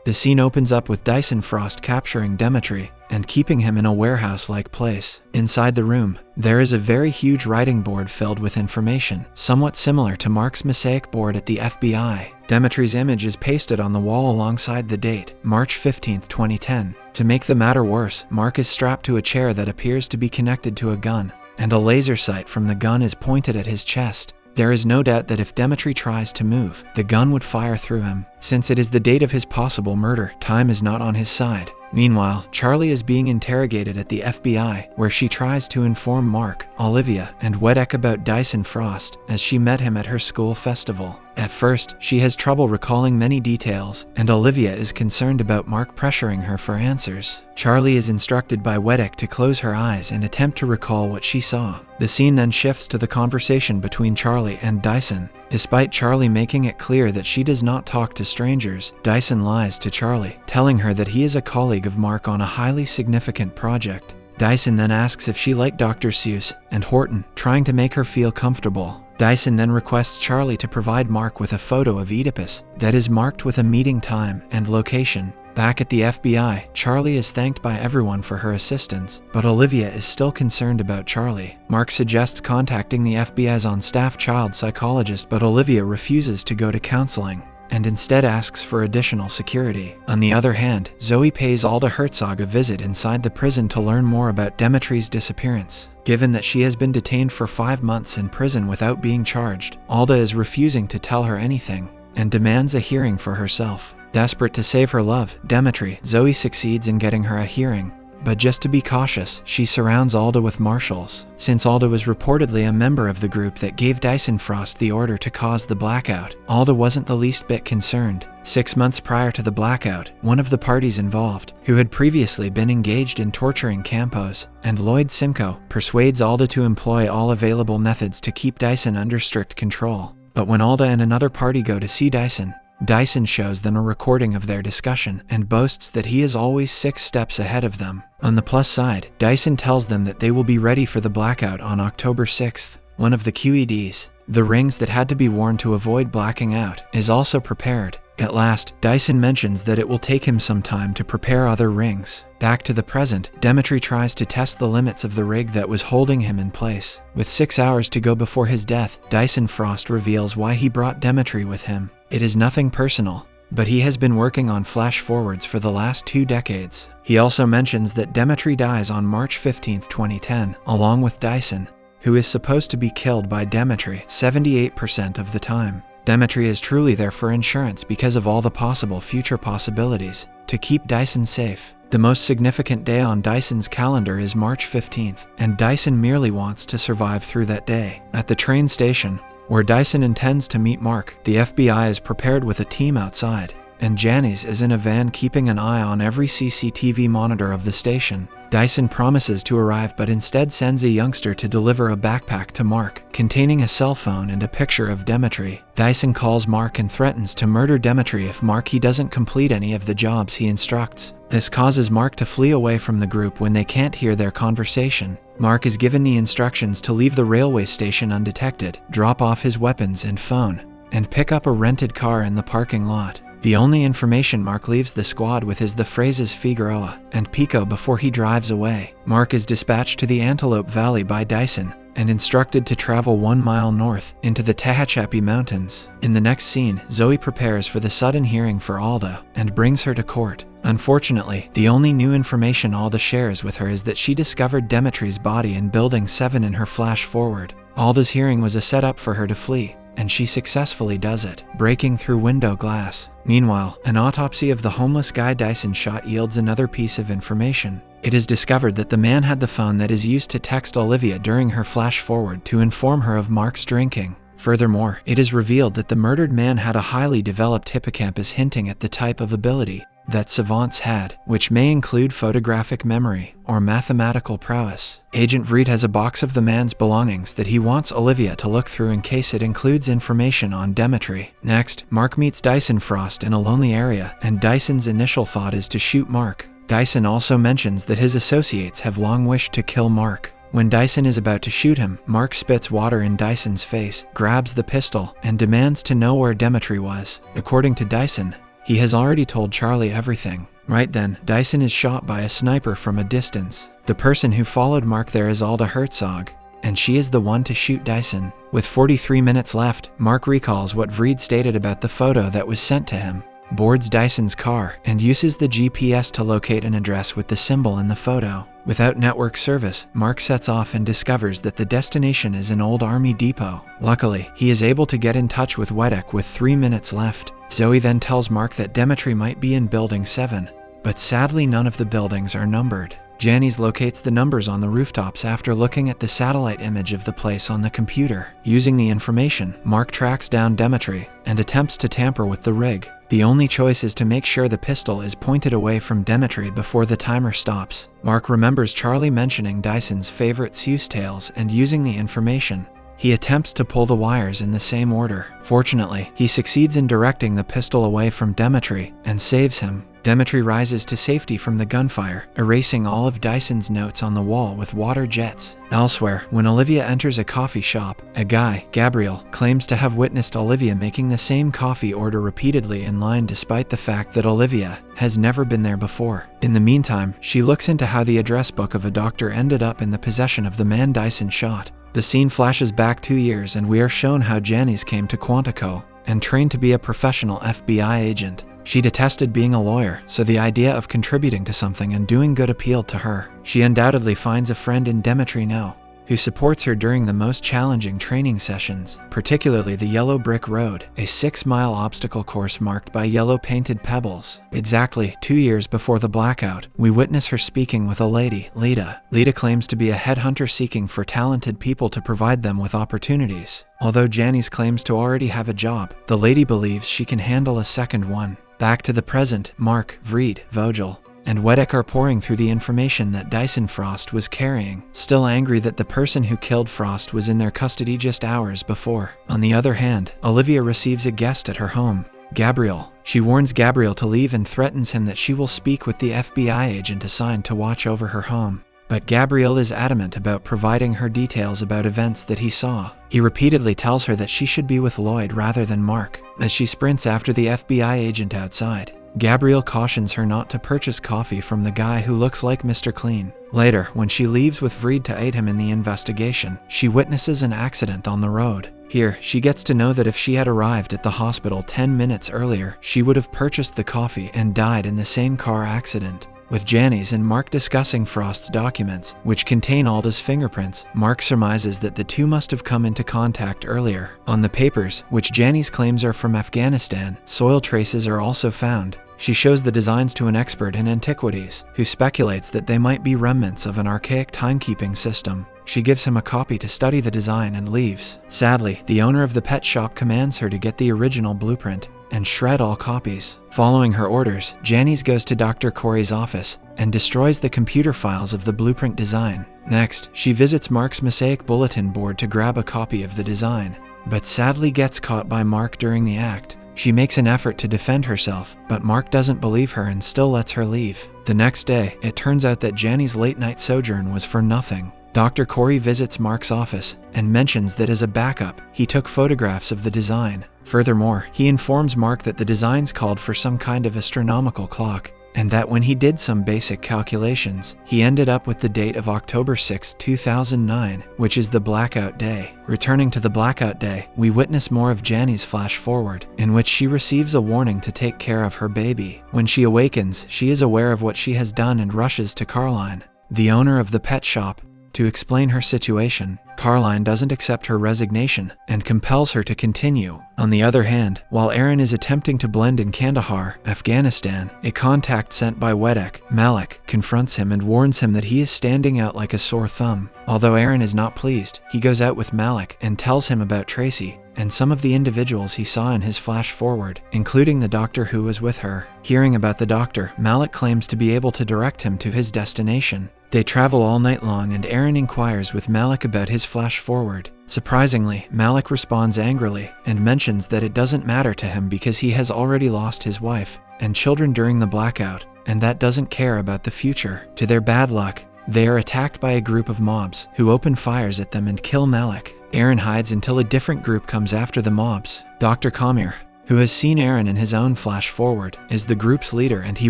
The scene opens up with Dyson Frost capturing Demetri and keeping him in a warehouse-like place. Inside the room, there is a very huge writing board filled with information, somewhat similar to Mark's mosaic board at the FBI. Demetri's image is pasted on the wall alongside the date, March 15, 2010. To make the matter worse, Mark is strapped to a chair that appears to be connected to a gun, and a laser sight from the gun is pointed at his chest. There is no doubt that if Demetri tries to move, the gun would fire through him. Since it is the date of his possible murder, time is not on his side. Meanwhile, Charlie is being interrogated at the FBI, where she tries to inform Mark, Olivia, and Wedek about Dyson Frost, as she met him at her school festival. At first, she has trouble recalling many details, and Olivia is concerned about Mark pressuring her for answers. Charlie is instructed by Wedek to close her eyes and attempt to recall what she saw. The scene then shifts to the conversation between Charlie and Dyson. Despite Charlie making it clear that she does not talk to strangers, Dyson lies to Charlie, telling her that he is a colleague of Mark on a highly significant project. Dyson then asks if she liked Dr. Seuss and Horton, trying to make her feel comfortable. Dyson then requests Charlie to provide Mark with a photo of Oedipus that is marked with a meeting time and location. Back at the FBI, Charlie is thanked by everyone for her assistance, but Olivia is still concerned about Charlie. Mark suggests contacting the FBI's on-staff child psychologist, but Olivia refuses to go to counseling and instead asks for additional security. On the other hand, Zoe pays Alda Herzog a visit inside the prison to learn more about Demetri's disappearance. Given that she has been detained for 5 months in prison without being charged, Alda is refusing to tell her anything and demands a hearing for herself. Desperate to save her love, Demetri, Zoe succeeds in getting her a hearing. But just to be cautious, she surrounds Alda with marshals. Since Alda was reportedly a member of the group that gave Dyson Frost the order to cause the blackout, Alda wasn't the least bit concerned. 6 months prior to the blackout, one of the parties involved, who had previously been engaged in torturing Campos, and Lloyd Simcoe, persuades Alda to employ all available methods to keep Dyson under strict control. But when Alda and another party go to see Dyson shows them a recording of their discussion and boasts that he is always 6 steps ahead of them. On the plus side, Dyson tells them that they will be ready for the blackout on October 6th. One of the QEDs, the rings that had to be worn to avoid blacking out, is also prepared. At last, Dyson mentions that it will take him some time to prepare other rings. Back to the present, Demetri tries to test the limits of the rig that was holding him in place. With 6 hours to go before his death, Dyson Frost reveals why he brought Demetri with him. It is nothing personal, but he has been working on flash forwards for the last 2 decades. He also mentions that Demetri dies on March 15, 2010, along with Dyson, who is supposed to be killed by Demetri 78% of the time. Demetri is truly there for insurance because of all the possible future possibilities to keep Dyson safe. The most significant day on Dyson's calendar is March 15th, and Dyson merely wants to survive through that day. At the train station, where Dyson intends to meet Mark, the FBI is prepared with a team outside, and Janice is in a van keeping an eye on every CCTV monitor of the station. Dyson promises to arrive but instead sends a youngster to deliver a backpack to Mark, containing a cell phone and a picture of Demetri. Dyson calls Mark and threatens to murder Demetri if he doesn't complete any of the jobs he instructs. This causes Mark to flee away from the group when they can't hear their conversation. Mark is given the instructions to leave the railway station undetected, drop off his weapons and phone, and pick up a rented car in the parking lot. The only information Mark leaves the squad with is the phrases Figueroa and Pico before he drives away. Mark is dispatched to the Antelope Valley by Dyson and instructed to travel 1 mile north into the Tehachapi Mountains. In the next scene, Zoe prepares for the sudden hearing for Alda and brings her to court. Unfortunately, the only new information Alda shares with her is that she discovered Demetri's body in Building 7 in her flash forward. Alda's hearing was a setup for her to flee, and she successfully does it, breaking through window glass. Meanwhile, an autopsy of the homeless guy Dyson shot yields another piece of information. It is discovered that the man had the phone that is used to text Olivia during her flash forward to inform her of Mark's drinking. Furthermore, it is revealed that the murdered man had a highly developed hippocampus, hinting at the type of ability that savants had, which may include photographic memory or mathematical prowess. Agent Vreed has a box of the man's belongings that he wants Olivia to look through in case it includes information on Demetri. Next, Mark meets Dyson Frost in a lonely area, and Dyson's initial thought is to shoot Mark. Dyson also mentions that his associates have long wished to kill Mark. When Dyson is about to shoot him, Mark spits water in Dyson's face, grabs the pistol, and demands to know where Demetri was. According to Dyson, He has already told Charlie everything. Right then, Dyson is shot by a sniper from a distance. The person who followed Mark there is Alda Herzog, and she is the one to shoot Dyson. With 43 minutes left, Mark recalls what Vreed stated about the photo that was sent to him, boards Dyson's car, and uses the GPS to locate an address with the symbol in the photo. Without network service, Mark sets off and discovers that the destination is an old army depot. Luckily, he is able to get in touch with Wedek with 3 minutes left. Zoe then tells Mark that Demetri might be in Building 7, but sadly none of the buildings are numbered. Janice locates the numbers on the rooftops after looking at the satellite image of the place on the computer. Using the information, Mark tracks down Demetri and attempts to tamper with the rig. The only choice is to make sure the pistol is pointed away from Demetri before the timer stops. Mark remembers Charlie mentioning Dyson's favorite Seuss tales, and using the information, he attempts to pull the wires in the same order. Fortunately, he succeeds in directing the pistol away from Demetri and saves him. Demetri rises to safety from the gunfire, erasing all of Dyson's notes on the wall with water jets. Elsewhere, when Olivia enters a coffee shop, a guy, Gabriel, claims to have witnessed Olivia making the same coffee order repeatedly in line despite the fact that Olivia has never been there before. In the meantime, she looks into how the address book of a doctor ended up in the possession of the man Dyson shot. The scene flashes back 2 years and we are shown how Janice came to Quantico and trained to be a professional FBI agent. She detested being a lawyer, so the idea of contributing to something and doing good appealed to her. She undoubtedly finds a friend in Demetri now, who supports her during the most challenging training sessions, particularly the Yellow Brick Road, a 6-mile obstacle course marked by yellow-painted pebbles. Exactly 2 years before the blackout, we witness her speaking with a lady, Lita. Lita claims to be a headhunter seeking for talented people to provide them with opportunities. Although Janice claims to already have a job, the lady believes she can handle a second one. Back to the present, Mark, Vreed, Vogel, and Wedek are pouring through the information that Dyson Frost was carrying, still angry that the person who killed Frost was in their custody just hours before. On the other hand, Olivia receives a guest at her home, Gabriel. She warns Gabriel to leave and threatens him that she will speak with the FBI agent assigned to watch over her home. But Gabriel is adamant about providing her details about events that he saw. He repeatedly tells her that she should be with Lloyd rather than Mark, as she sprints after the FBI agent outside. Gabriel cautions her not to purchase coffee from the guy who looks like Mr. Clean. Later, when she leaves with Vreed to aid him in the investigation, she witnesses an accident on the road. Here, she gets to know that if she had arrived at the hospital 10 minutes earlier, she would have purchased the coffee and died in the same car accident. With Janice and Mark discussing Frost's documents, which contain Alda's fingerprints, Mark surmises that the two must have come into contact earlier. On the papers, which Janice claims are from Afghanistan, soil traces are also found. She shows the designs to an expert in antiquities, who speculates that they might be remnants of an archaic timekeeping system. She gives him a copy to study the design and leaves. Sadly, the owner of the pet shop commands her to get the original blueprint and shred all copies. Following her orders, Janice goes to Dr. Corey's office and destroys the computer files of the blueprint design. Next, she visits Mark's mosaic bulletin board to grab a copy of the design, but sadly gets caught by Mark during the act. She makes an effort to defend herself, but Mark doesn't believe her and still lets her leave. The next day, it turns out that Janice's late-night sojourn was for nothing. Dr. Corey visits Mark's office and mentions that as a backup, he took photographs of the design. Furthermore, he informs Mark that the designs called for some kind of astronomical clock, and that when he did some basic calculations, he ended up with the date of October 6, 2009, which is the Blackout Day. Returning to the Blackout Day, we witness more of Janice's flash forward, in which she receives a warning to take care of her baby. When she awakens, she is aware of what she has done and rushes to Caroline, the owner of the pet shop, to explain her situation. Caroline doesn't accept her resignation and compels her to continue. On the other hand, while Aaron is attempting to blend in Kandahar, Afghanistan, a contact sent by Wedek, Malik, confronts him and warns him that he is standing out like a sore thumb. Although Aaron is not pleased, he goes out with Malik and tells him about Tracy and some of the individuals he saw in his flash forward, including the doctor who was with her. Hearing about the doctor, Malik claims to be able to direct him to his destination. They travel all night long and Aaron inquires with Malik about his flash forward. Surprisingly, Malik responds angrily and mentions that it doesn't matter to him because he has already lost his wife and children during the blackout, and that doesn't care about the future. To their bad luck, they are attacked by a group of mobs who open fires at them and kill Malik. Aaron hides until a different group comes after the mobs. Dr. Kamir, who has seen Aaron in his own flash forward, is the group's leader and he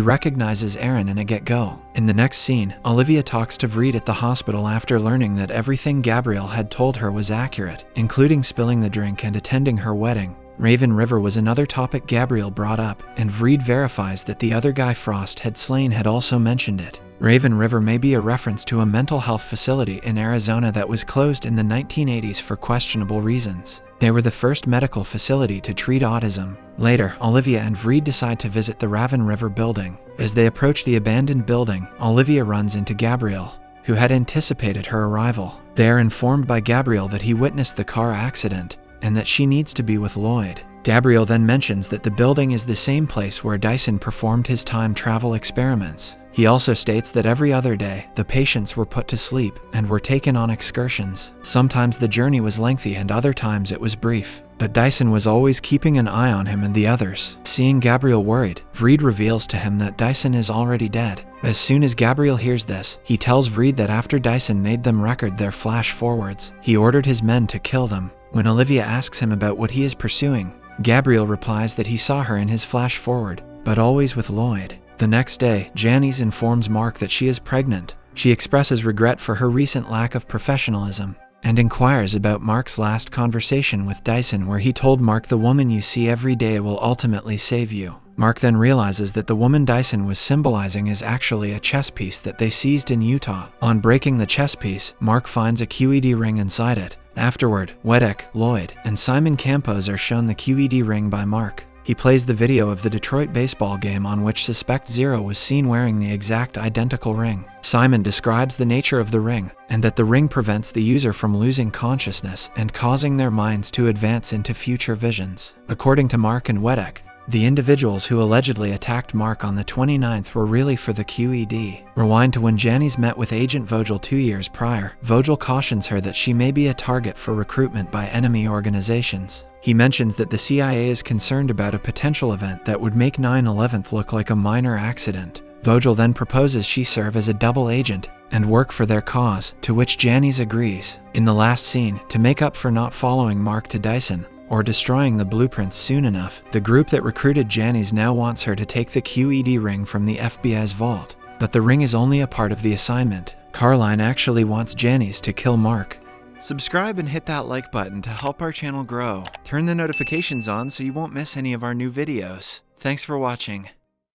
recognizes Aaron in a get-go. In the next scene, Olivia talks to Vreed at the hospital after learning that everything Gabriel had told her was accurate, including spilling the drink and attending her wedding. Raven River was another topic Gabriel brought up, and Vreed verifies that the other guy Frost had slain had also mentioned it. Raven River may be a reference to a mental health facility in Arizona that was closed in the 1980s for questionable reasons. They were the first medical facility to treat autism. Later, Olivia and Vreed decide to visit the Raven River building. As they approach the abandoned building, Olivia runs into Gabriel, who had anticipated her arrival. They are informed by Gabriel that he witnessed the car accident, and that she needs to be with Lloyd. Gabriel then mentions that the building is the same place where Dyson performed his time travel experiments. He also states that every other day, the patients were put to sleep and were taken on excursions. Sometimes the journey was lengthy and other times it was brief, but Dyson was always keeping an eye on him and the others. Seeing Gabriel worried, Vreed reveals to him that Dyson is already dead. As soon as Gabriel hears this, he tells Vreed that after Dyson made them record their flash forwards, he ordered his men to kill them. When Olivia asks him about what he is pursuing, Gabriel replies that he saw her in his flash forward, but always with Lloyd. The next day, Janice informs Mark that she is pregnant. She expresses regret for her recent lack of professionalism and inquires about Mark's last conversation with Dyson, where he told Mark the woman you see every day will ultimately save you. Mark then realizes that the woman Dyson was symbolizing is actually a chess piece that they seized in Utah. On breaking the chess piece, Mark finds a QED ring inside it. Afterward, Wedek, Lloyd, and Simon Campos are shown the QED ring by Mark. He plays the video of the Detroit baseball game on which Suspect Zero was seen wearing the exact identical ring. Simon describes the nature of the ring, and that the ring prevents the user from losing consciousness and causing their minds to advance into future visions. According to Mark and Wedek, the individuals who allegedly attacked Mark on the 29th were really for the QED. Rewind to when Janice met with Agent Vogel 2 years prior. Vogel cautions her that she may be a target for recruitment by enemy organizations. He mentions that the CIA is concerned about a potential event that would make 9/11 look like a minor accident. Vogel then proposes she serve as a double agent and work for their cause, to which Janice agrees. In the last scene, to make up for not following Mark to Dyson, or destroying the blueprints soon enough, the group that recruited Janice now wants her to take the QED ring from the FBI's vault. But the ring is only a part of the assignment. Carline actually wants Janice to kill Mark. Subscribe and hit that like button to help our channel grow. Turn the notifications on so you won't miss any of our new videos. Thanks for watching.